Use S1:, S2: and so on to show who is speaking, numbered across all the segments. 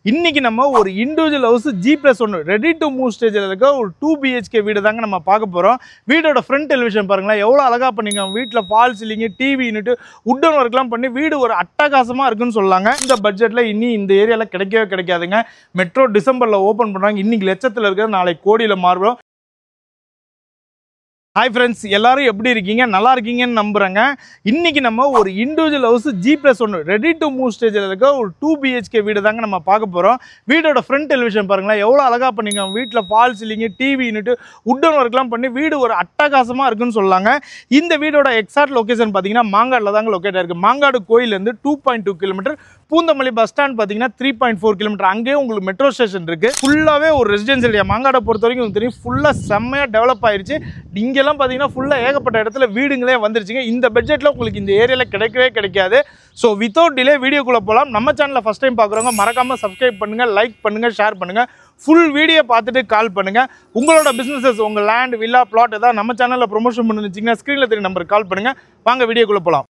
S1: இன்னைக்கு நம்ம ஒரு individual house G+1 ready to move ஸ்டேஜில் இருக்க ஒரு 2 BHK வீடு தாங்க நம்ம பார்க்க போகிறோம். வீடோட ஃப்ரண்ட் டெலிவிஷன் பாருங்களேன், எவ்வளோ அழகாக பண்ணிருக்காங்க. வீட்டில் fall ceiling, TV unit, wooden ஒர்க்லாம் பண்ணி வீடு ஒரு அட்டகாசமாக இருக்குன்னு சொல்லாங்க. இந்த பட்ஜெட்டில் இனி இந்த ஏரியாவில் கிடைக்கவே கிடைக்காதுங்க. மெட்ரோ டிசம்பரில் ஓப்பன் பண்ணுறாங்க. இன்னைக்கு லட்சத்தில் இருக்கிற நாளைக்கு கோடியில் மாறும். ஹாய் ஃப்ரெண்ட்ஸ், எல்லாரும் எப்படி இருக்கீங்க? நல்லா இருக்கீங்கன்னு நம்புகிறேங்க. இன்றைக்கி நம்ம ஒரு individual house G+1 ready to move ஸ்டேஜில் இருக்க ஒரு 2 BHK வீடு தாங்க நம்ம பார்க்க போகிறோம். வீடோட ஃப்ரண்ட் டெலிவிஷன் பாருங்களேன், எவ்வளோ அழகாக பண்ணிருக்காங்க. வீட்டில் fall ceiling, TV unit, wooden ஒர்க்லாம் பண்ணி வீடு ஒரு அட்டகாசமாக இருக்குன்னு சொல்லாங்க. இந்த வீடோட எக்ஸாக்ட் லொக்கேஷன் பார்த்தீங்கன்னா மாங்காடில் தாங்க லொக்கேட் ஆயிருக்கு. மாங்காடு கோயிலேருந்து 2.2 கிலோமீட்டர், பூந்தமல்லி பஸ் ஸ்டாண்ட் பார்த்தீங்கன்னா 3.4 கிலோமீட்டர். அங்கேயே உங்களுக்கு மெட்ரோ ஸ்டேஷன் இருக்குது. ஃபுல்லாகவே ஒரு ரெசிடென்சியல் ஏரியா. மாங்காடை பொறுத்த வரைக்கும் உங்களுக்கு தெரியும், ஃபுல்லாக செம்மையாக டெவலப் ஆயிடுச்சு. இங்கெல்லாம் பார்த்தீங்கன்னா ஃபுல்லாக ஏகப்பட்ட இடத்துல வீடுங்களே வந்துருச்சுங்க. இந்த பட்ஜெட்டில் உங்களுக்கு இந்த ஏரியாவில் கிடைக்கவே கிடைக்காது. ஸோ வித்தவுட் டிலே வீடியோக்குள்ளே போகலாம். நம்ம சேனலில் ஃபஸ்ட் டைம் பார்க்குறவங்க மறக்காமல் சப்ஸ்கிரைப் பண்ணுங்கள், லைக் பண்ணுங்கள், ஷேர் பண்ணுங்கள். ஃபுல் வீடியோ பார்த்துட்டு கால் பண்ணுங்கள். உங்களோட பிஸ்னஸஸ், உங்கள் லேண்ட், வில்லா, பிளாட் ஏதாவது நம்ம சேனலில் ப்ரொமோஷன் பண்ணிருந்தீங்கன்னா ஸ்க்ரீனில் தெரிய நம்பருக்கு கால் பண்ணுங்கள். வாங்க வீடியோக்குள்ளே போகலாம்.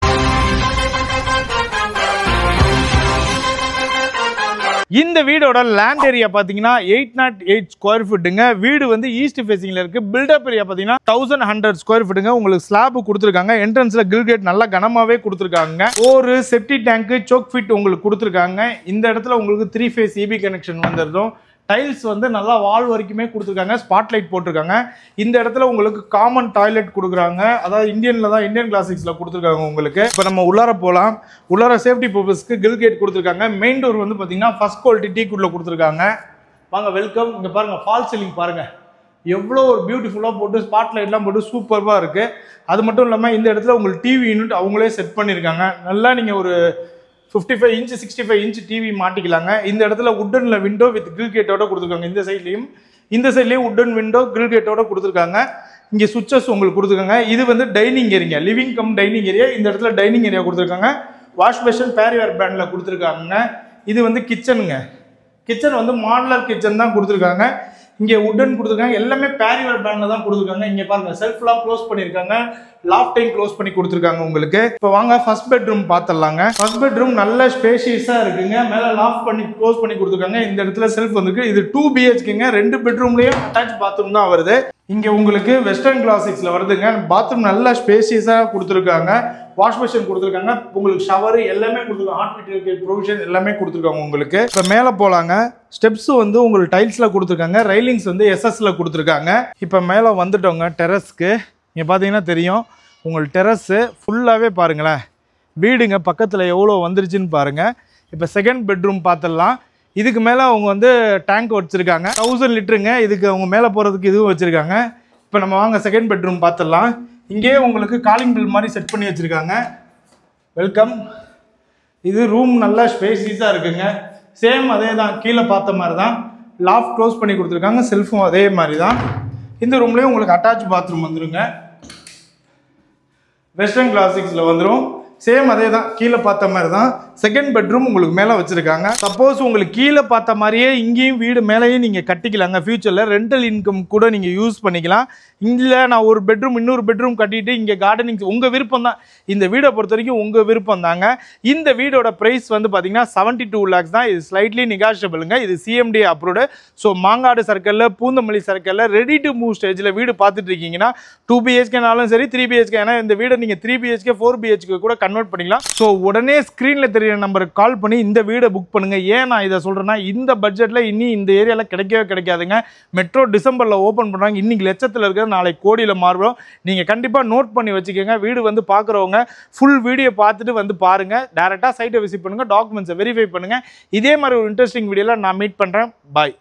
S1: இந்த வீடோட லேண்ட் ஏரியா பார்த்தீங்கன்னா 808 ஸ்கொயர் ஃபீட்டுங்க. வீடு வந்து ஈஸ்ட் ஃபேசிங்ல இருக்கு. பில்டப் ஏரியா பார்த்தீங்கன்னா 1100 ஸ்கொயர் ஃபீட்டுங்க. உங்களுக்கு ஸ்லாப் கொடுத்துருக்காங்க. என்ட்ரன்ஸ்ல கிரில் கேட் நல்லா கனமாவே கொடுத்துருக்காங்க. ஒரு செப்டி டேங்க், சோக் ஃபிட் உங்களுக்கு கொடுத்துருக்காங்க. இந்த இடத்துல உங்களுக்கு 3 ஃபேஸ் EB கனெக்ஷன் வந்துருக்கும். டைல்ஸ் வந்து நல்லா வால் வரைக்குமே கொடுத்துருக்காங்க. ஸ்பாட் லைட் போட்டிருக்காங்க. இந்த இடத்துல உங்களுக்கு காமன் டாய்லெட் கொடுக்குறாங்க. அதாவது இந்தியன் கிளாசிக்ஸ்ல கொடுத்துருக்காங்க உங்களுக்கு. இப்போ நம்ம உள்ளார போகலாம். உள்ளார சேஃப்டி பர்பஸ்க்கு கிரில் கேட் கொடுத்துருக்காங்க. மெயின் டோர் வந்து பார்த்தீங்கன்னா ஃபர்ஸ்ட் குவாலிட்டி டீக்குள்ள கொடுத்துருக்காங்க. வாங்க, வெல்கம். இங்கே பாருங்க, ஃபால் சீலிங் பாருங்க, எவ்வளோ ஒரு பியூட்டிஃபுல்லாக போட்டு ஸ்பாட் லைட்லாம் போட்டு சூப்பராக இருக்கு. அது மட்டும் இல்லாமல் இந்த இடத்துல உங்களுக்கு டிவி யூனிட் அவங்களே செட் பண்ணியிருக்காங்க. நல்லா நீங்கள் ஒரு 55 இன்ச் 65 இன்ச் டிவி மாட்டிக்கலாங்க. இந்த இடத்துல உட்டன்ல விண்டோ வித் கிரில் கேட்டோட கொடுத்துருக்காங்க. இந்த சைட்லேயும் உட்டன் விண்டோ கிரில் கேட்டோட கொடுத்துருக்காங்க. இங்கே சுவிச்சஸ் உங்களுக்கு கொடுத்துருக்காங்க. இது வந்து dining area, living come dining area. இந்த இடத்துல டைனிங் ஏரியா கொடுத்துருக்காங்க. வாஷ் பேஷன் பேரிவேர் பிராண்டில் கொடுத்துருக்காங்க. இது வந்து கிச்சனுங்க. கிச்சன் வந்து மாடுலர் கிச்சன் தான் கொடுத்துருக்காங்க. இங்கே உட்டன் கொடுத்துருக்காங்க. எல்லாமே பேரிவேர் பிராண்டில் தான் கொடுத்துருக்காங்க. இங்கே பாருங்க, செல்ஃப்லாம் க்ளோஸ் பண்ணியிருக்காங்க. லாஃப்டையும் க்ளோஸ் பண்ணி கொடுத்துருக்காங்க உங்களுக்கு. இப்போ வாங்க ஃபர்ஸ்ட் பெட்ரூம் பார்த்துடலாங்க. ஃபர்ஸ்ட் பெட்ரூம் நல்ல ஸ்பேஷியஸாக இருக்குங்க. மேலே லாஃப்ட் பண்ணி க்ளோஸ் பண்ணி கொடுத்துருக்காங்க. இந்த இடத்துல செல்ஃப் வந்துருக்கு. இது 2 BHKங்க. 2 பெட்ரூம்லேயும் அட்டாச் பாத்ரூம் தான் வருது. இங்கே உங்களுக்கு வெஸ்டர்ன் கிளாசிக்ஸில் வருதுங்க. பாத்ரூம் நல்லா ஸ்பேஷியஸாக கொடுத்துருக்காங்க. வாஷ் பேஷன் கொடுத்துருக்காங்க. உங்களுக்கு ஷவர் எல்லாமே கொடுத்துருக்காங்க. ஹாட் வாட்டர் ப்ரொவிஷன் எல்லாமே கொடுத்துருக்காங்க உங்களுக்கு. இப்போ மேலே போகலாங்க. ஸ்டெப்ஸ் வந்து உங்களுக்கு டைல்ஸில் கொடுத்துருக்காங்க. ரைலிங்ஸ் வந்து SSல கொடுத்துருக்காங்க. இப்போ மேலே வந்துட்டோங்க டெரஸ்க்கு. இங்கே பார்த்தீங்கன்னா தெரியும் உங்களுக்கு டெரஸ்ஸு ஃபுல்லாகவே பாருங்களேன். வீடுங்க பக்கத்தில் எவ்வளோ வந்துருச்சுன்னு பாருங்கள். இப்போ செகண்ட் பெட்ரூம் பார்த்துடலாம். இதுக்கு மேலே அவங்க வந்து டேங்க் வச்சுருக்காங்க. 1000 லிட்டருங்க. இதுக்கு அவங்க மேலே போகிறதுக்கு இதுவும் வச்சுருக்காங்க. இப்போ நம்ம வாங்க செகண்ட் பெட்ரூம் பார்த்துடலாம். இங்கேயே உங்களுக்கு காலிங் பில் மாதிரி செட் பண்ணி வச்சுருக்காங்க. வெல்கம். இது ரூம் நல்லா ஸ்பேசியஸாக இருக்குங்க. சேம் அதே தான், கீழே பார்த்த மாதிரி தான். லாஃப்ட் க்ளோஸ் பண்ணி கொடுத்துருக்காங்க. செல்ஃபும் அதே மாதிரி தான். இந்த ரூம்லேயும் உங்களுக்கு அட்டாச் பாத்ரூம் வந்துருங்க. வெஸ்டர்ன் கிளாசிக்ஸில் வந்துடும். சேம் அதே தான், கீழே பார்த்த மாதிரி தான். செகண்ட் பெட்ரூம் உங்களுக்கு மேலே வச்சுருக்காங்க. சப்போஸ் உங்களுக்கு கீழே பார்த்த மாதிரியே இங்கேயும் வீடு மேலேயும் நீங்கள் கட்டிக்கலாங்க. ஃபியூச்சரில் ரெண்டல் இன்கம் கூட நீங்கள் யூஸ் பண்ணிக்கலாம். இங்கே நான் ஒரு பெட்ரூம் இன்னொரு பெட்ரூம் கட்டிட்டு இங்கே கார்டனிங் உங்கள் விருப்பம் தான். இந்த வீடை பொறுத்த வரைக்கும் உங்கள் விருப்பம் தாங்க. இந்த வீடோட ப்ரைஸ் வந்து பார்த்தீங்கன்னா 72 lakhs தான். இது ஸ்லைட்லி நெகாஷியபிளுங்க. இது CMD அப்ரூவ்டு. ஸோ மாங்காடு சர்க்கிளில், பூந்தமல்லி சர்க்கிளில் ரெடி டு மூவ் ஸ்டேஜில் வீடு பார்த்துட்டு இருக்கீங்கன்னா 2 BHKனாலும் சரி 3 BHK, ஏன்னா இந்த வீடை நீங்கள் 3 BHK 4 BHK கூட கன்வெர்ட் பண்ணிக்கலாம். ஸோ உடனே ஸ்க்ரீனில் தெரிய நம்பருக்கு கால் பண்ணி இந்த வீடை புக் பண்ணுங்க. ஏன் நான் இதை சொல்கிறேன்னா, இந்த பட்ஜெட்டில் இனி இந்த ஏரியாவில் கிடைக்கவே கிடைக்காதுங்க. மெட்ரோ டிசம்பரில் ஓப்பன் பண்ணுறாங்க. இன்னைக்கு லட்சத்தில் இருக்கிற நாளைக்கு கோடியில் மாறும். நீங்கள் கண்டிப்பாக நோட் பண்ணி வச்சுக்கோங்க. வீடு வந்து பார்க்குறவங்க ஃபுல் வீடியோ பார்த்துட்டு வந்து பாருங்கள். டேரெக்டாக சைட்டை விசிட் பண்ணுங்கள், டாக்குமெண்ட்ஸை வெரிஃபை பண்ணுங்கள். இதே மாதிரி ஒரு இன்ட்ரெஸ்டிங் வீடியோவில் நான் மீட் பண்ணுறேன். பாய்.